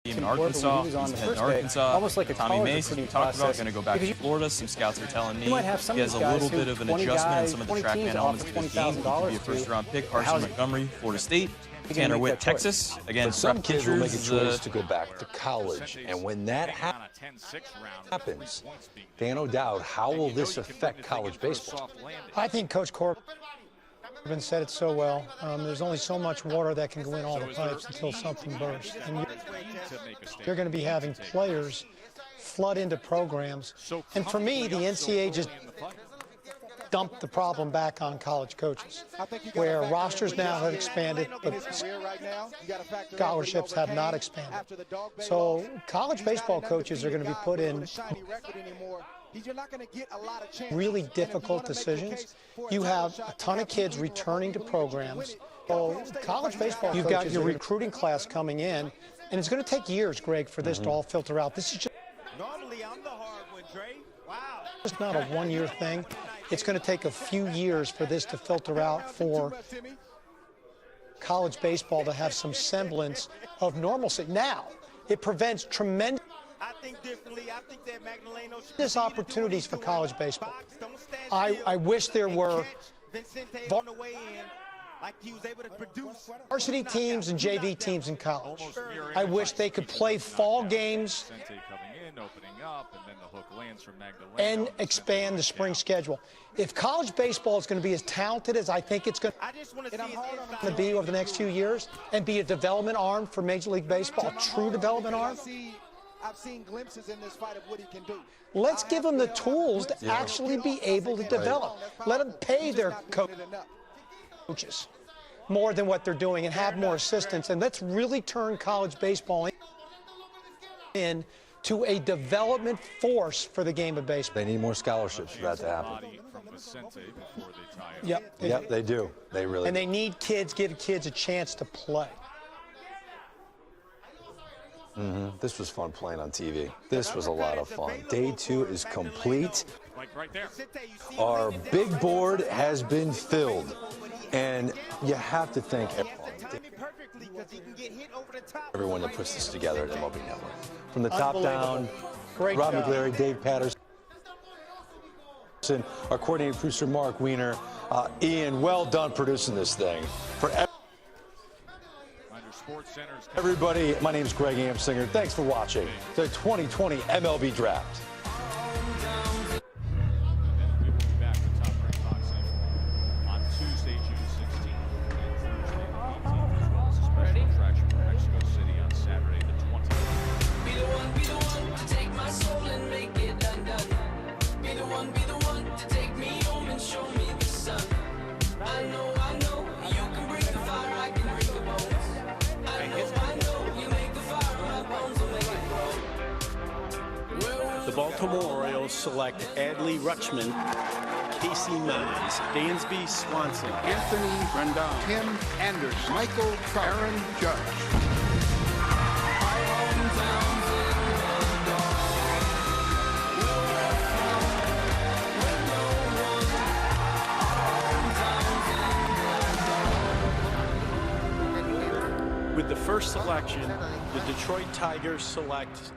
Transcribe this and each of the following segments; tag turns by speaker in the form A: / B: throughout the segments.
A: in Arkansas, he's heading to Arkansas.
B: Almost like a
A: Tommy
B: college
A: Mason, we
B: recruiting
A: talked about,
B: process.
A: going to go back to Florida. Some scouts are telling me
B: You might have some
A: he
B: of
A: has a
B: these guys
A: little bit
B: who
A: of an
B: 20
A: adjustment in
B: guys,
A: some of the
B: 20
A: track
B: teams
A: man elements of his game. He could be a first-round pick. Carson Montgomery, Florida State. Tanner Witt, Texas. Again,
C: but some kids will make a choice to
A: to
C: go back to college, and when that happens, Dan O'Dowd, how will this affect college baseball?
D: I think Coach Corbin said it so well. There's only so much water that can go in all the pipes until something bursts. And you're going to be having players flood into programs. And for me, the NCAA just dumped the problem back on college coaches, where rosters now have expanded, but scholarships have not expanded. So college baseball coaches are going to be put in really difficult decisions. You have a ton of kids returning to programs. So college baseball, you've got your recruiting class coming in, and it's going to take years, Greg, for this to all filter out. This is just it's not a one-year thing. It's going to take a few years for this to filter out, for college baseball to have some semblance of normalcy. Now, it prevents tremendous opportunities for college baseball. I wish there were varsity teams and JV teams in college. I wish they could play fall games and expand the spring schedule. If college baseball is going to be as talented as I think it's going to be over the next few years and be a development arm for Major League Baseball, a true development arm,
E: I've seen glimpses in this fight of what he can do.
D: Let's give them the tools to actually be able to develop. Let them pay their coaches more than what they're doing and have more assistants. And let's really turn college baseball into a development force for the game of baseball.
C: They need more scholarships for that to happen.
D: Yep,
C: they do. They really
D: and
C: do.
D: they need kids, give kids a chance to play.
C: This was fun playing on TV. This was a lot of fun. Day 2 is complete. Our big board has been filled. And you have to thank everyone that puts this together at MLB Network. From the top down,
D: Great
C: Rob
D: job.
C: McGlary, Dave Patterson, our coordinating producer, Mark Weiner. Ian, well done producing this thing. For everybody, my name is Greg Amsinger. Thanks for watching the 2020 MLB Draft.
F: The Baltimore Orioles select Adley Rutschman, Casey Mize, Dansby Swanson,
E: Anthony Rendon, Tim Anderson, Michael Trout, Aaron Judge.
F: With the first selection, the Detroit Tigers select.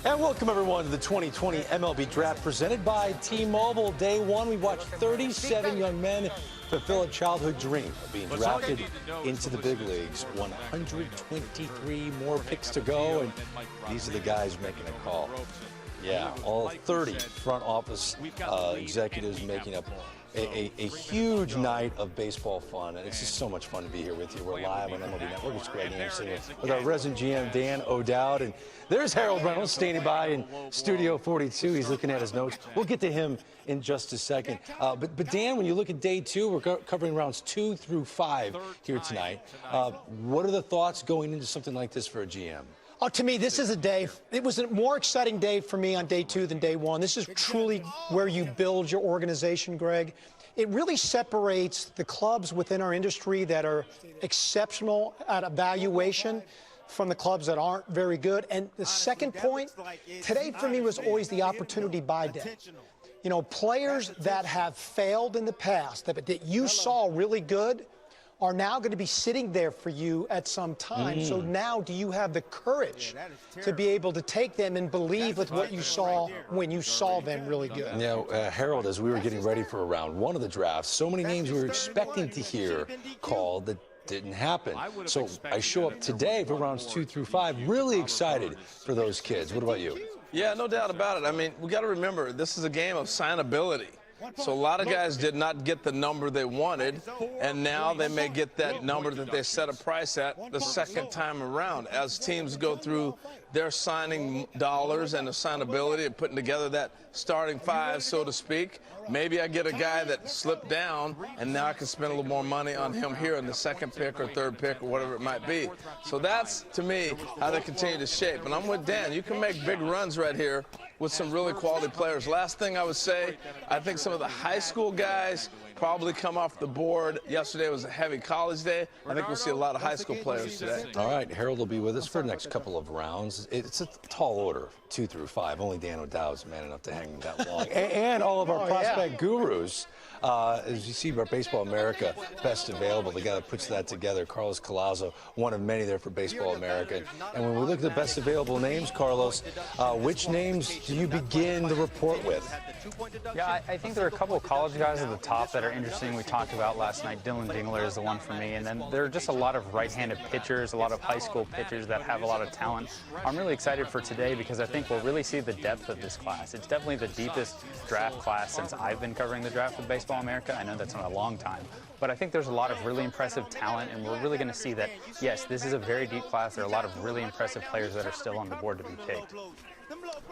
C: And welcome everyone to the 2020 MLB Draft presented by T-Mobile. Day 1, we watched 37 young men fulfill a childhood dream of being drafted into the big leagues. 123 more picks to go, and these are the guys making a call. Yeah, all 30 front office executives making up a huge night of baseball fun, and it's just so much fun to be here with you. We're live on MLB Network. It's Greg Amsinger with our resident GM, Dan O'Dowd, and there's Harold Reynolds standing by in Studio 42. He's looking at his notes. We'll get to him in just a second. But Dan, when you look at day 2, we're covering rounds 2 through 5 here tonight. What are the thoughts going into something like this for a GM?
D: Oh, to me, this is a day. It was a more exciting day for me on day 2 than day 1. This is truly where you build your organization, Greg. It really separates the clubs within our industry that are exceptional at evaluation from the clubs that aren't very good. And the second point, today for me was always the opportunity buy day. You know, players that have failed in the past, that you saw really good, are now going to be sitting there for you at some time. So now do you have the courage to be able to take them and believe with what you saw when you saw them really good?
C: Harold, as we were getting ready for round one of the draft, so many names we were expecting to hear called that didn't happen. So I show up today for rounds 2 through 5, really excited for those kids. What about you?
B: Yeah, no doubt about it. I mean, we got to remember, this is a game of signability. So a lot of guys did not get the number they wanted, and now they may get that number that they set a price at the second time around. As teams go through their signing dollars and assignability and putting together that starting five, so to speak, maybe I get a guy that slipped down, and now I can spend a little more money on him here in the second pick or third pick or whatever it might be. So that's, to me, how they continue to shape. And I'm with Dan. You can make big runs right here with some really quality players. Last thing I would say, I think some of the high school guys probably come off the board. Yesterday was a heavy college day. I think we'll see a lot of high school players today.
C: All right, Harold will be with us for the next couple of rounds. It's a tall order, 2 through 5. Only Dan O'Dowd is man enough to hang that long. and all of our prospect gurus. As you see, our Baseball America Best Available, the guy that puts that together, Carlos Collazo, one of many there for Baseball America. And when we look at the Best Available names, Carlos, which names do you begin the report with?
G: Yeah, I think there are a couple of college guys at the top that are interesting. We talked about last night. Dylan Dingler is the one for me. And then there are just a lot of right-handed pitchers, a lot of high school pitchers that have a lot of talent. I'm really excited for today because I think we'll really see the depth of this class. It's definitely the deepest draft class since I've been covering the draft with Baseball America. I know that's not a long time, but I think there's a lot of really impressive talent, and we're really going to see that, yes, this is a very deep class. There are a lot of really impressive players that are still on the board to be picked.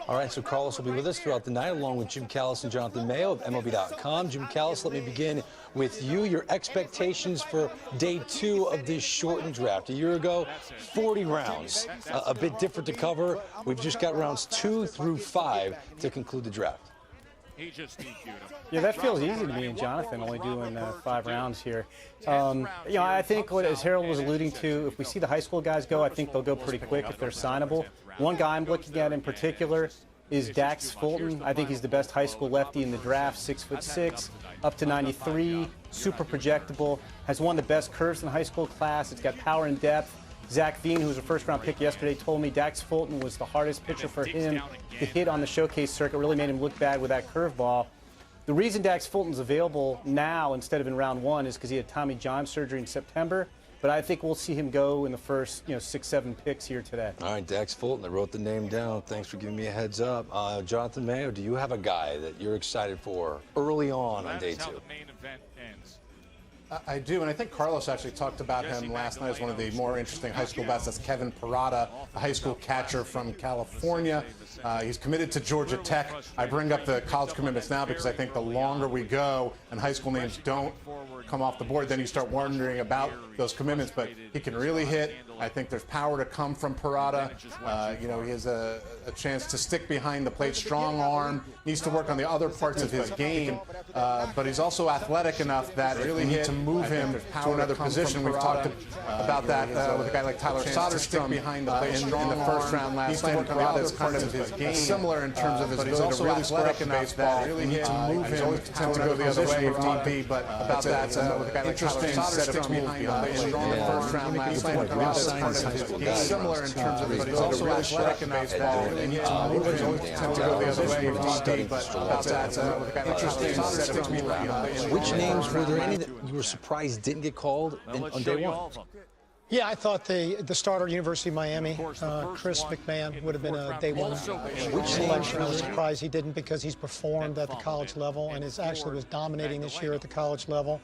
C: All right, so Carlos will be with us throughout the night, along with Jim Callis and Jonathan Mayo of MLB.com. Jim Callis, let me begin with you. Your expectations for day 2 of this shortened draft. A year ago, 40 rounds, a bit different to cover. We've just got rounds 2 through 5 to conclude the draft.
H: Yeah, that feels easy to me and Jonathan, only doing 5 rounds here. I think, as Harold was alluding to, if we see the high school guys go, I think they'll go pretty quick if they're signable. One guy I'm looking at in particular is Dax Fulton. I think he's the best high school lefty in the draft, 6'6", up to 93, super projectable, has one of the best curves in the high school class. It's got power and depth. Zach Veen, who was a first-round pick yesterday, told me Dax Fulton was the hardest pitcher for him to hit on the showcase circuit. Really made him look bad with that curveball. The reason Dax Fulton's available now instead of in round 1 is because he had Tommy John surgery in September. But I think we'll see him go in the first, 6-7 picks here today.
C: All right, Dax Fulton, I wrote the name down. Thanks for giving me a heads up. Jonathan Mayo, do you have a guy that you're excited for early on day 2?
I: I do, and I think Carlos actually talked about him last night as one of the more interesting high school bats. That's Kevin Parada, a high school catcher from California. He's committed to Georgia Tech. I bring up the college commitments now because I think the longer we go and high school names don't come off the board, then you start wondering about those commitments. But he can really hit. I think there's power to come from Parada. He has a chance to stick behind the plate, strong arm, needs to work on the other parts of his game, but he's also athletic enough that really need to move him to another position. We've talked about that with a guy like Tyler Soderstrom behind the plate in the first round last night. Parada's kind of his game, similar in terms of his ability to really spark enough that really need to move him. Always tend to go the other way if need be, but about that with a guy like Tyler Soderstrom behind the plate in the first round last night. Parada's kind of his game, similar in terms of his ability to really spark enough that really need to move him. Always tend to go the other way if need be, but about that with a guy like Tyler Soderstrom behind the plate.
C: Which names were there any that you were surprised didn't get called on day 1?
D: Yeah, I thought the starter at University of Miami, Chris McMahon, would have been a day 1 selection. I was surprised he didn't because he's performed at the college level and actually was dominating this year at the college level.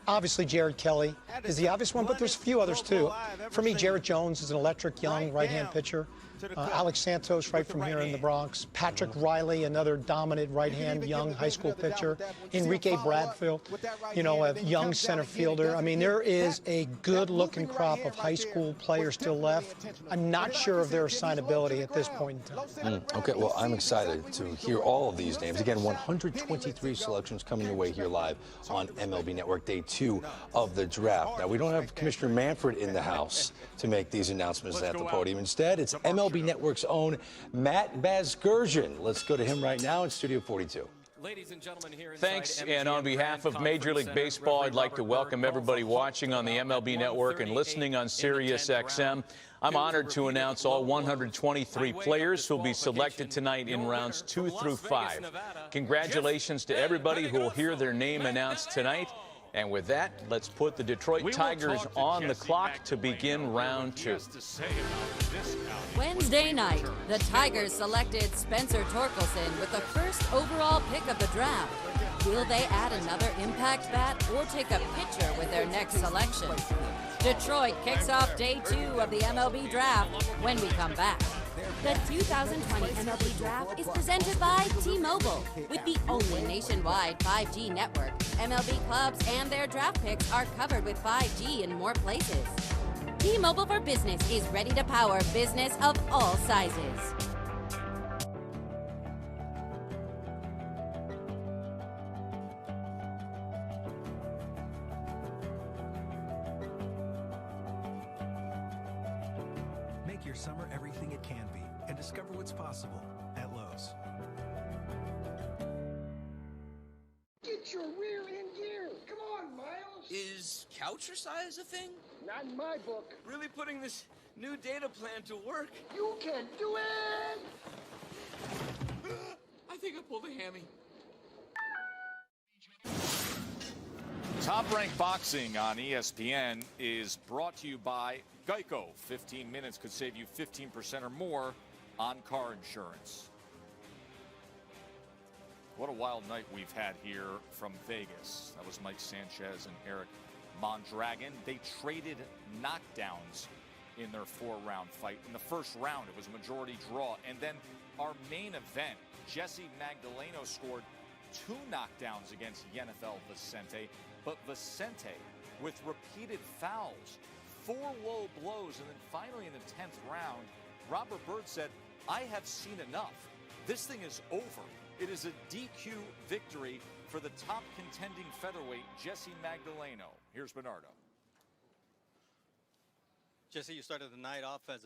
D: Obviously, Jared Kelly is the obvious one, but there's a few others too. For me, Jarrett Jones is an electric young right-hand pitcher. Alex Santos, right from here in the Bronx. Patrick Riley, another dominant right-hand young high school pitcher. Enrique Bradfield, a young center fielder. I mean, there is a good-looking crop of high school players still left. I'm not sure of their assignability at this point in time.
C: Okay, well, I'm excited to hear all of these names. Again, 123 selections coming your way here live on MLB Network, day 2 of the draft. Now, we don't have Commissioner Manfred in the house to make these announcements at the podium. Instead, it's MLB Network's own Matt Vasgersian. Let's go to him right now in Studio 42.
F: Ladies and gentlemen, here inside
J: Thanks,
F: MGM
J: and on behalf of Major League Baseball, I'd like to welcome everybody watching on the MLB Network and listening on Sirius XM. I'm honored to announce all 123 players who will be selected tonight in rounds 2 through 5. Congratulations to everybody who will hear their name announced tonight. And with that, let's put the Detroit Tigers on the clock to begin round 2.
K: Wednesday night, the Tigers selected Spencer Torkelson with the first overall pick of the draft. Will they add another impact bat or take a pitcher with their next selection? Detroit kicks off day 2 of the MLB draft when we come back. The 2020 MLB Draft is presented by T-Mobile. With the only nationwide 5G network, MLB clubs and their draft picks are covered with 5G in more places. T-Mobile for Business is ready to power business of all sizes.
L: Make your summer everything it can be and discover what's possible at Lowe's.
E: Get your rear end gear. Come on, Miles.
M: Is Couchercise a thing?
E: Not in my book.
M: Really putting this new data plan to work?
E: You can do it.
M: I think I pulled a hammy.
N: Top Rank Boxing on ESPN is brought to you by Geico. 15 minutes could save you 15% or more on car insurance. What a wild night we've had here from Vegas. That was Mike Sanchez and Eric Mondragon. They traded knockdowns in their 4-round fight. In the first round, it was a majority draw. And then our main event, Jesse Magdaleno scored 2 knockdowns against Yenifel Vicente. But Vicente, with repeated fouls, 4 low blows, and then finally in the 10th round, Robert Byrd said, I have seen enough. This thing is over. It is a DQ victory for the top contending featherweight, Jesse Magdaleno. Here's Bernardo.
O: Jesse, you started the night off as a